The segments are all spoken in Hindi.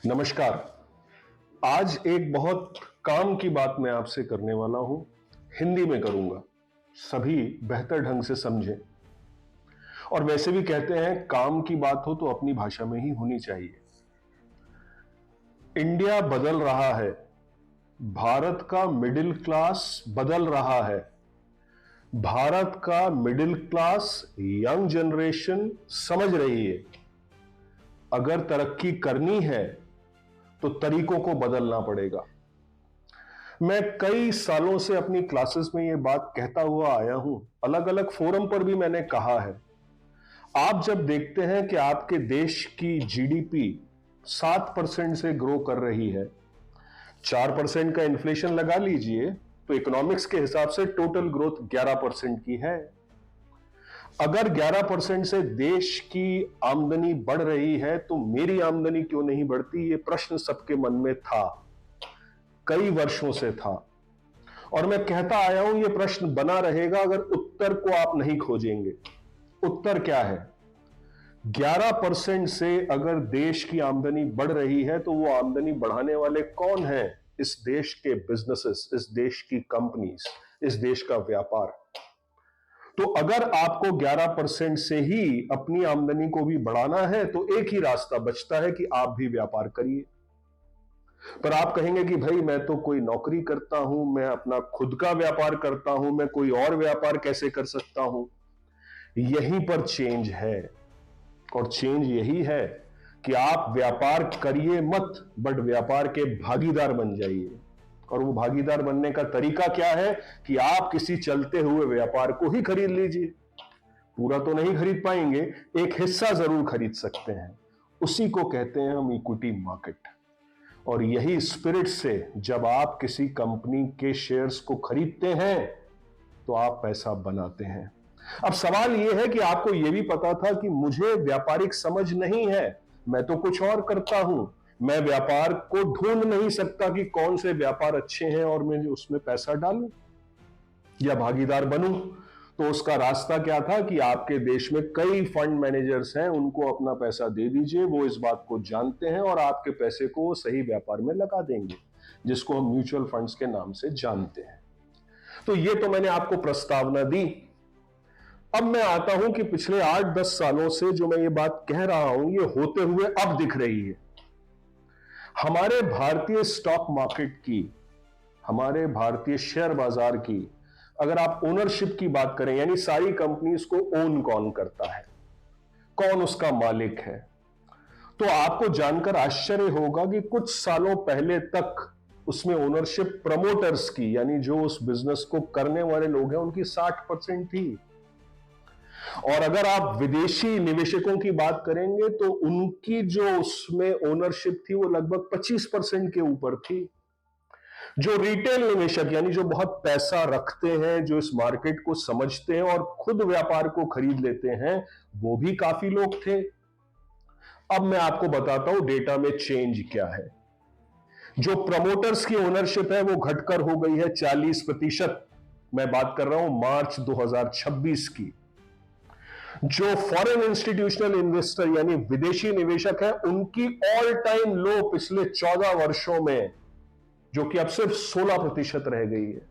नमस्कार। आज एक बहुत काम की बात मैं आपसे करने वाला हूं। हिंदी में करूंगा, सभी बेहतर ढंग से समझें। और वैसे भी कहते हैं काम की बात हो तो अपनी भाषा में ही होनी चाहिए। इंडिया बदल रहा है, भारत का मिडिल क्लास बदल रहा है। भारत का मिडिल क्लास यंग जनरेशन समझ रही है, अगर तरक्की करनी है तो तरीकों को बदलना पड़ेगा। मैं कई सालों से अपनी क्लासेस में यह बात कहता हुआ आया हूं, अलग अलग फोरम पर भी मैंने कहा है। आप जब देखते हैं कि आपके देश की जीडीपी 7% से ग्रो कर रही है, 4% का इन्फ्लेशन लगा लीजिए, तो इकोनॉमिक्स के हिसाब से टोटल ग्रोथ 11% की है। अगर 11% से देश की आमदनी बढ़ रही है तो मेरी आमदनी क्यों नहीं बढ़ती? ये प्रश्न सबके मन में था, कई वर्षों से था, और मैं कहता आया हूं यह प्रश्न बना रहेगा अगर उत्तर को आप नहीं खोजेंगे। उत्तर क्या है? 11% से अगर देश की आमदनी बढ़ रही है तो वो आमदनी बढ़ाने वाले कौन हैं? इस देश के बिजनेसेस, इस देश की कंपनीज, इस देश का व्यापार। तो अगर आपको 11% से ही अपनी आमदनी को भी बढ़ाना है तो एक ही रास्ता बचता है कि आप भी व्यापार करिए। पर आप कहेंगे कि भाई मैं तो कोई नौकरी करता हूं, मैं अपना खुद का व्यापार करता हूं, मैं कोई और व्यापार कैसे कर सकता हूं? यहीं पर चेंज है, और चेंज यही है कि आप व्यापार करिए मत, बट व्यापार के भागीदार बन जाइए। और वो भागीदार बनने का तरीका क्या है कि आप किसी चलते हुए व्यापार को ही खरीद लीजिए। पूरा तो नहीं खरीद पाएंगे, एक हिस्सा जरूर खरीद सकते हैं। उसी को कहते हैं हम इक्विटी मार्केट। और यही स्पिरिट से जब आप किसी कंपनी के शेयर्स को खरीदते हैं तो आप पैसा बनाते हैं। अब सवाल यह है कि आपको यह भी पता था कि मुझे व्यापारिक समझ नहीं है, मैं तो कुछ और करता हूं, मैं व्यापार को ढूंढ नहीं सकता कि कौन से व्यापार अच्छे हैं और मैं उसमें पैसा डालूं या भागीदार बनूं। तो उसका रास्ता क्या था कि आपके देश में कई फंड मैनेजर्स हैं, उनको अपना पैसा दे दीजिए, वो इस बात को जानते हैं और आपके पैसे को सही व्यापार में लगा देंगे, जिसको हम म्यूचुअल फंड्स के नाम से जानते हैं। तो ये तो मैंने आपको प्रस्तावना दी। अब मैं आता हूं कि पिछले 8-10 सालों से जो मैं ये बात कह रहा हूं, ये होते हुए अब दिख रही है। हमारे भारतीय स्टॉक मार्केट की, हमारे भारतीय शेयर बाजार की, अगर आप ओनरशिप की बात करें, यानी सारी कंपनीज को ओन कौन करता है, कौन उसका मालिक है, तो आपको जानकर आश्चर्य होगा कि कुछ सालों पहले तक उसमें ओनरशिप प्रमोटर्स की, यानी जो उस बिजनेस को करने वाले लोग हैं, उनकी 60% थी। और अगर आप विदेशी निवेशकों की बात करेंगे तो उनकी जो उसमें ओनरशिप थी वो लगभग 25% के ऊपर थी। जो रिटेल निवेशक, यानी जो बहुत पैसा रखते हैं, जो इस मार्केट को समझते हैं और खुद व्यापार को खरीद लेते हैं, वो भी काफी लोग थे। अब मैं आपको बताता हूं डेटा में चेंज क्या है। जो प्रमोटर्स की ओनरशिप है वो घटकर हो गई है 40%। मैं बात कर रहा हूं मार्च 2026 की। जो फॉरेन इंस्टीट्यूशनल इन्वेस्टर यानी विदेशी निवेशक है, उनकी ऑल टाइम लो पिछले 14 वर्षों में, जो कि अब सिर्फ 16% रह गई है।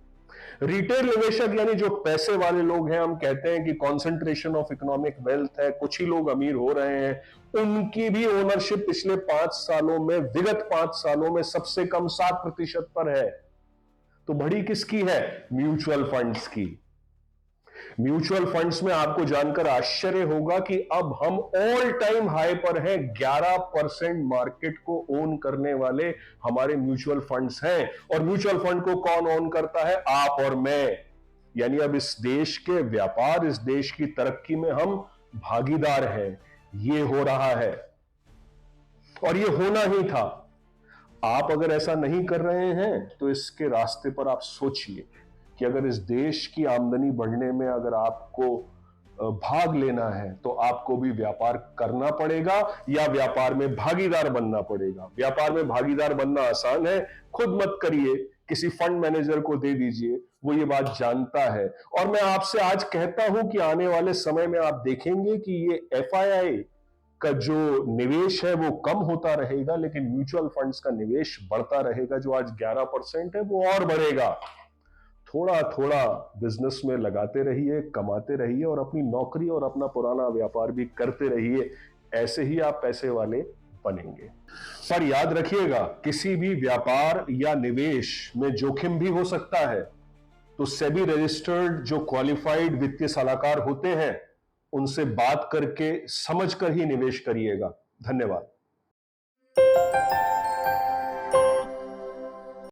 रिटेल निवेशक यानी जो पैसे वाले लोग हैं, हम कहते हैं कि कॉन्सेंट्रेशन ऑफ इकोनॉमिक वेल्थ है, कुछ ही लोग अमीर हो रहे हैं, उनकी भी ओनरशिप पिछले 5 सालों में, विगत 5 सालों में सबसे कम 7% पर है। तो बढ़ी किसकी है? म्यूचुअल फंड्स की। म्यूचुअल फंड्स में आपको जानकर आश्चर्य होगा कि अब हम ऑल टाइम हाई पर हैं। 11% मार्केट को ओन करने वाले हमारे म्यूचुअल फंड्स हैं। और म्यूचुअल फंड को कौन ओन करता है? आप और मैं। यानी अब इस देश के व्यापार, इस देश की तरक्की में हम भागीदार हैं। ये हो रहा है और ये होना ही था। आप अगर ऐसा नहीं कर रहे हैं तो इसके रास्ते पर आप सोचिए कि अगर इस देश की आमदनी बढ़ने में अगर आपको भाग लेना है तो आपको भी व्यापार करना पड़ेगा या व्यापार में भागीदार बनना पड़ेगा। व्यापार में भागीदार बनना आसान है, खुद मत करिए, किसी फंड मैनेजर को दे दीजिए, वो ये बात जानता है। और मैं आपसे आज कहता हूं कि आने वाले समय में आप देखेंगे कि ये एफआईआई का जो निवेश है वो कम होता रहेगा, लेकिन म्यूचुअल फंड्स का निवेश बढ़ता रहेगा। जो आज 11% है वो और बढ़ेगा। थोड़ा थोड़ा बिजनेस में लगाते रहिए, कमाते रहिए और अपनी नौकरी और अपना पुराना व्यापार भी करते रहिए। ऐसे ही आप पैसे वाले बनेंगे। पर याद रखिएगा, किसी भी व्यापार या निवेश में जोखिम भी हो सकता है। तो सेबी रजिस्टर्ड जो क्वालिफाइड वित्तीय सलाहकार होते हैं, उनसे बात करके समझकर ही निवेश करिएगा। धन्यवाद।